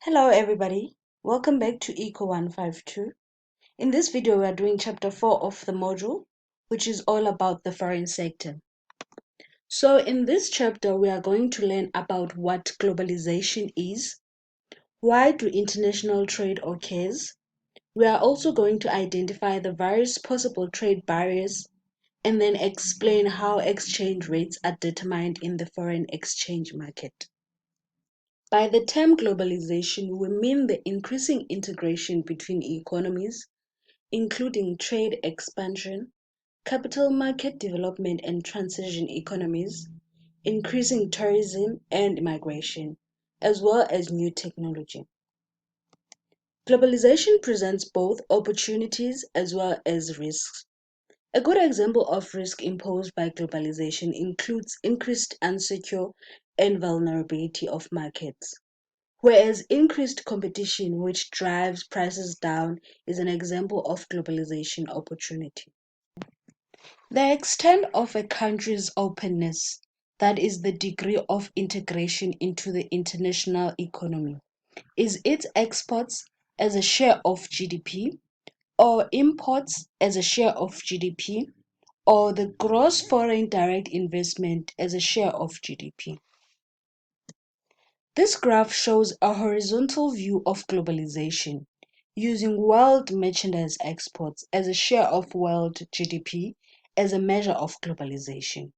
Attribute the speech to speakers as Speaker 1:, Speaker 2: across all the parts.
Speaker 1: Hello everybody, welcome back to ECO152. In this video we are doing chapter 4 of the module, which is all about the foreign sector. So in this chapter we are going to learn about what globalization is, why do international trade occurs. We are also going to identify the various possible trade barriers and then explain how exchange rates are determined in the foreign exchange market. By the term globalization, we mean the increasing integration between economies, including trade expansion, capital market development and transition economies, increasing tourism and migration, as well as new technology. Globalization presents both opportunities as well as risks. A good example of risk imposed by globalization includes increased insecure and vulnerability of markets. Whereas increased competition, which drives prices down, is an example of globalization opportunity. The extent of a country's openness, that is the degree of integration into the international economy, is its exports as a share of GDP, or imports as a share of GDP, or the gross foreign direct investment as a share of GDP. This graph shows a horizontal view of globalization, using world merchandise exports as a share of world GDP as a measure of globalization.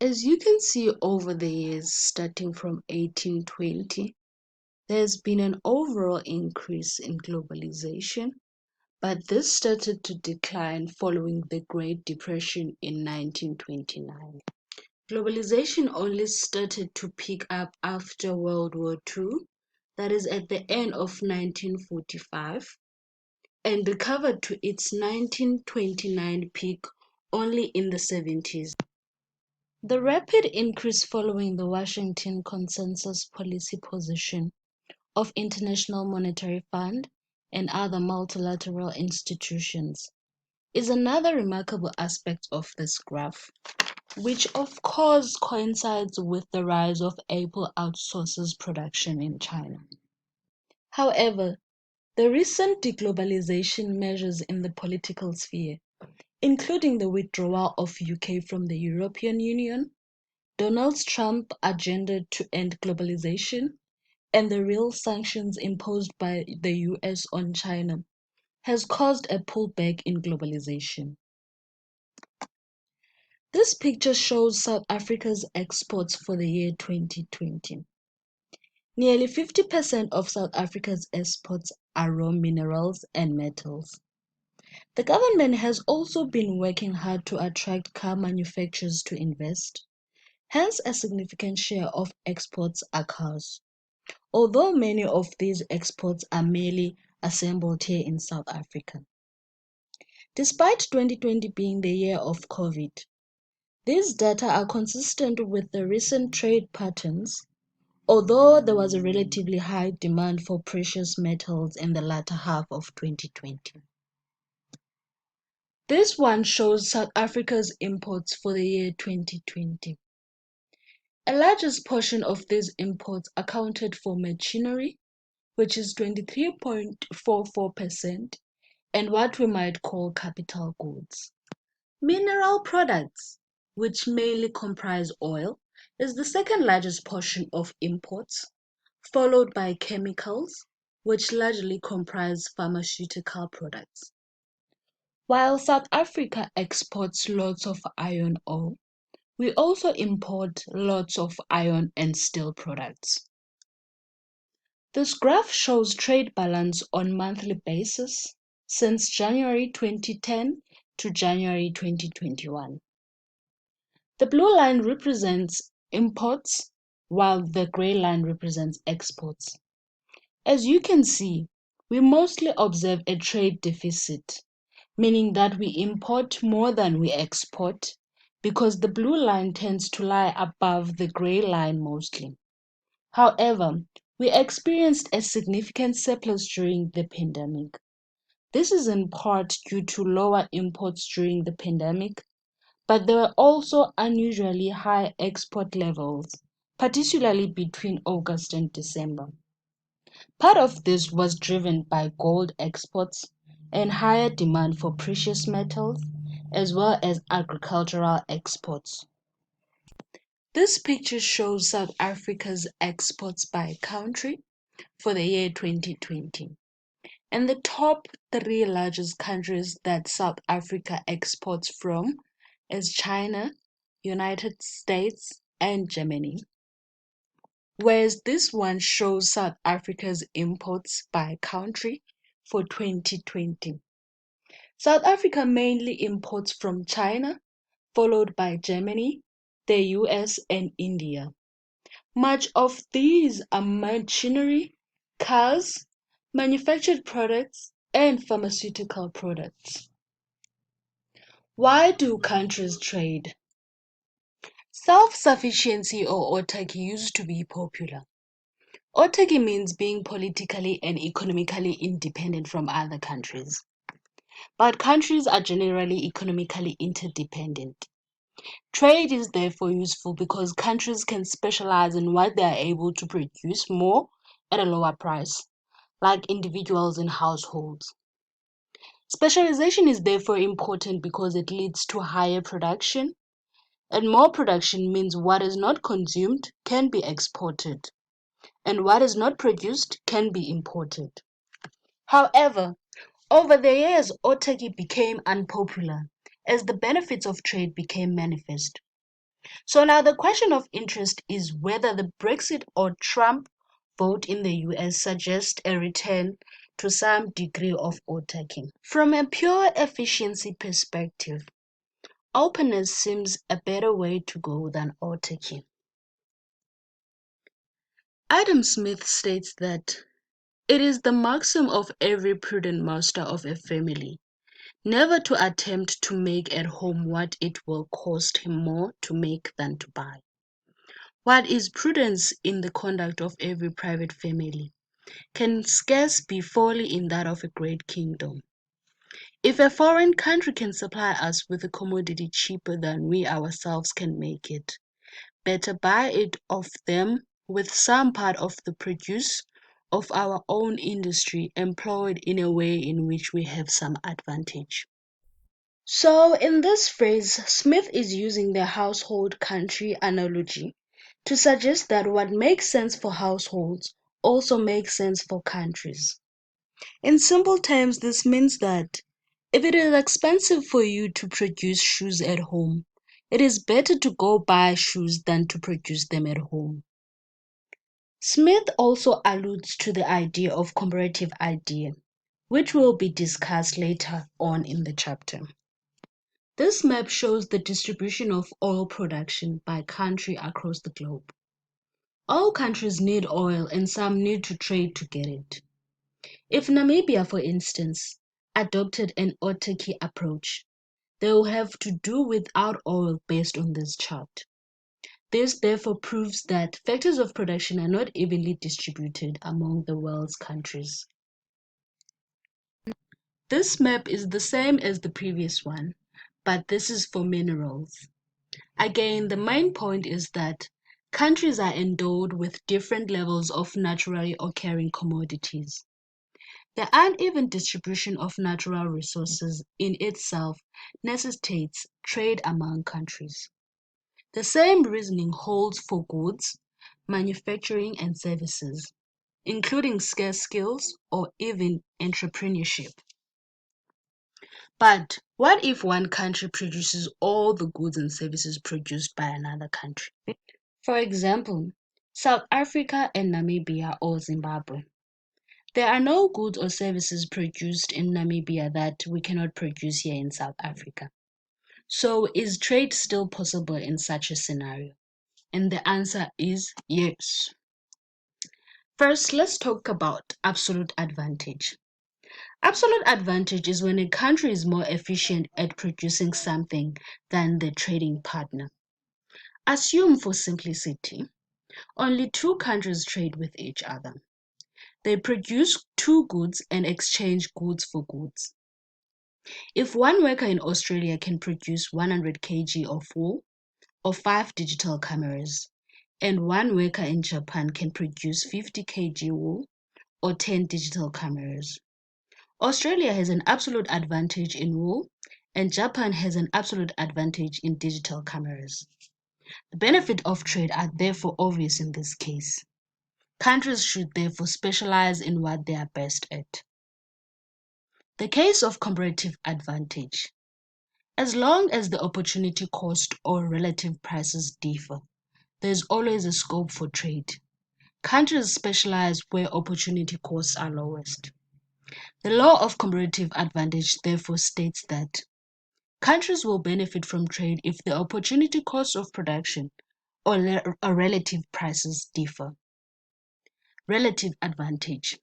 Speaker 1: As you can see over the years starting from 1820, there's been an overall increase in globalization, but this started to decline following the Great Depression in 1929. Globalization only started to pick up after World War II, that is at the end of 1945, and recovered to its 1929 peak only in the 70s. The rapid increase following the Washington Consensus policy position of International Monetary Fund and other multilateral institutions is another remarkable aspect of this graph, which of course coincides with the rise of Apple outsources production in China. However, the recent deglobalization measures in the political sphere, including the withdrawal of UK from the European Union, Donald Trump's agenda to end globalization, and the real sanctions imposed by the US on China, has caused a pullback in globalization. This picture shows South Africa's exports for the year 2020. Nearly 50% of South Africa's exports are raw minerals and metals. The government has also been working hard to attract car manufacturers to invest. Hence, a significant share of exports are cars, although many of these exports are merely assembled here in South Africa. Despite 2020 being the year of COVID, these data are consistent with the recent trade patterns, although there was a relatively high demand for precious metals in the latter half of 2020. This one shows South Africa's imports for the year 2020. A largest portion of these imports accounted for machinery, which is 23.44%, and what we might call capital goods. Mineral products, which mainly comprise oil, is the second largest portion of imports, followed by chemicals, which largely comprise pharmaceutical products. While South Africa exports lots of iron ore, we also import lots of iron and steel products. This graph shows trade balance on monthly basis since January 2010 to January 2021. The blue line represents imports, while the gray line represents exports. As you can see, we mostly observe a trade deficit, meaning that we import more than we export, because the blue line tends to lie above the gray line mostly. However, we experienced a significant surplus during the pandemic. This is in part due to lower imports during the pandemic, but there were also unusually high export levels, particularly between August and December. Part of this was driven by gold exports and higher demand for precious metals, as well as agricultural exports. This picture shows South Africa's exports by country for the year 2020. And the top three largest countries that South Africa exports from is China, United States, and Germany. Whereas this one shows South Africa's imports by country for 2020. South Africa mainly imports from China, followed by Germany, the US, and India. Much of these are machinery, cars, manufactured products, and pharmaceutical products. Why do countries trade? Self-sufficiency or autarky used to be popular. Autarky means being politically and economically independent from other countries. But countries are generally economically interdependent. Trade is therefore useful because countries can specialize in what they are able to produce more at a lower price, like individuals and households. Specialization is therefore important because it leads to higher production, and more production means what is not consumed can be exported, and what is not produced can be imported. However, over the years, autarky became unpopular as the benefits of trade became manifest. So now the question of interest is whether the Brexit or Trump vote in the US suggests a return to some degree of autarky. From a pure efficiency perspective, openness seems a better way to go than autarky. Adam Smith states that it is the maxim of every prudent master of a family never to attempt to make at home what it will cost him more to make than to buy. What is prudence in the conduct of every private family can scarce be folly in that of a great kingdom. If a foreign country can supply us with a commodity cheaper than we ourselves can make it, better buy it of them with some part of the produce of our own industry employed in a way in which we have some advantage. So in this phrase, Smith is using the household country analogy to suggest that what makes sense for households also makes sense for countries. In simple terms, this means that if it is expensive for you to produce shoes at home, it is better to go buy shoes than to produce them at home. Smith also alludes to the idea of comparative idea, which will be discussed later on in the chapter. This map shows the distribution of oil production by country across the globe. All countries need oil and some need to trade to get it. If Namibia, for instance, adopted an autarky approach, they will have to do without oil based on this chart. This therefore proves that factors of production are not evenly distributed among the world's countries. This map is the same as the previous one, but this is for minerals. Again, the main point is that countries are endowed with different levels of naturally occurring commodities. The uneven distribution of natural resources in itself necessitates trade among countries. The same reasoning holds for goods, manufacturing, and services, including scarce skills or even entrepreneurship. But what if one country produces all the goods and services produced by another country? For example, South Africa and Namibia or Zimbabwe. There are no goods or services produced in Namibia that we cannot produce here in South Africa. So is trade still possible in such a scenario? And the answer is yes. First, let's talk about absolute advantage. Absolute advantage is when a country is more efficient at producing something than the trading partner. Assume for simplicity, only two countries trade with each other. They produce two goods and exchange goods for goods. If one worker in Australia can produce 100 kg of wool or 5 digital cameras, and one worker in Japan can produce 50 kg wool or 10 digital cameras. Australia has an absolute advantage in wool, and Japan has an absolute advantage in digital cameras. The benefits of trade are therefore obvious in this case. Countries should therefore specialize in what they are best at. The case of comparative advantage. As long as the opportunity cost or relative prices differ, there is always a scope for trade. Countries specialize where opportunity costs are lowest. The law of comparative advantage therefore states that countries will benefit from trade if the opportunity cost of production or relative prices differ. Relative advantage.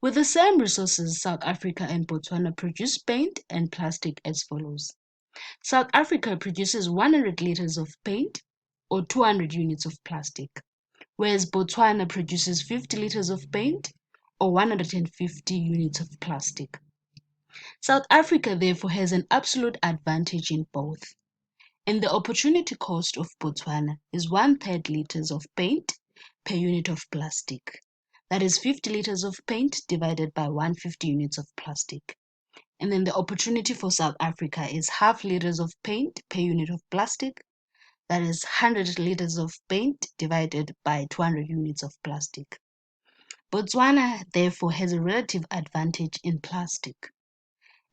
Speaker 1: With the same resources, South Africa and Botswana produce paint and plastic as follows. South Africa produces 100 liters of paint or 200 units of plastic, whereas Botswana produces 50 liters of paint or 150 units of plastic. South Africa therefore has an absolute advantage in both, and the opportunity cost of Botswana is 1/3 liters of paint per unit of plastic. That is 50 liters of paint divided by 150 units of plastic. And then the opportunity for South Africa is 1/2 liters of paint per unit of plastic. That is 100 liters of paint divided by 200 units of plastic. Botswana therefore has a relative advantage in plastic.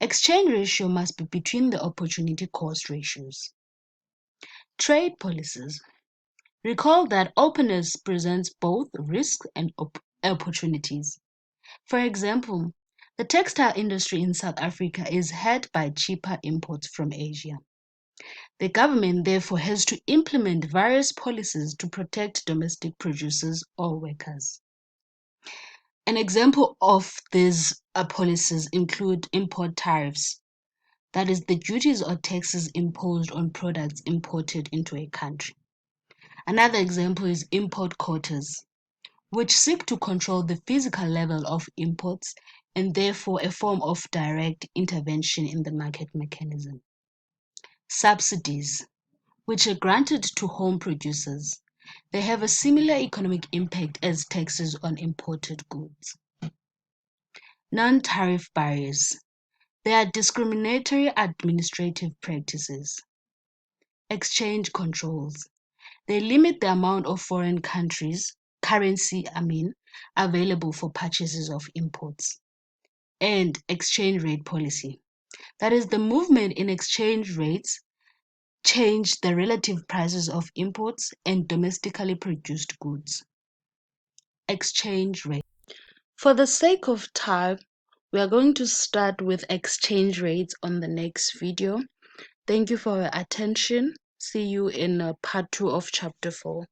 Speaker 1: Exchange ratio must be between the opportunity cost ratios. Trade policies. Recall that openness presents both risks and opportunities. For example, the textile industry in South Africa is hurt by cheaper imports from Asia. The government therefore has to implement various policies to protect domestic producers or workers. An example of these policies include import tariffs, that is, the duties or taxes imposed on products imported into a country. Another example is import quotas, which seek to control the physical level of imports and therefore a form of direct intervention in the market mechanism. Subsidies, which are granted to home producers. They have a similar economic impact as taxes on imported goods. Non-tariff barriers. They are discriminatory administrative practices. Exchange controls. They limit the amount of foreign currency available for purchases of imports. And exchange rate policy. That is, the movement in exchange rates change the relative prices of imports and domestically produced goods. Exchange rate. For the sake of time, we are going to start with exchange rates on the next video. Thank you for your attention. See you in part 2 of chapter 4.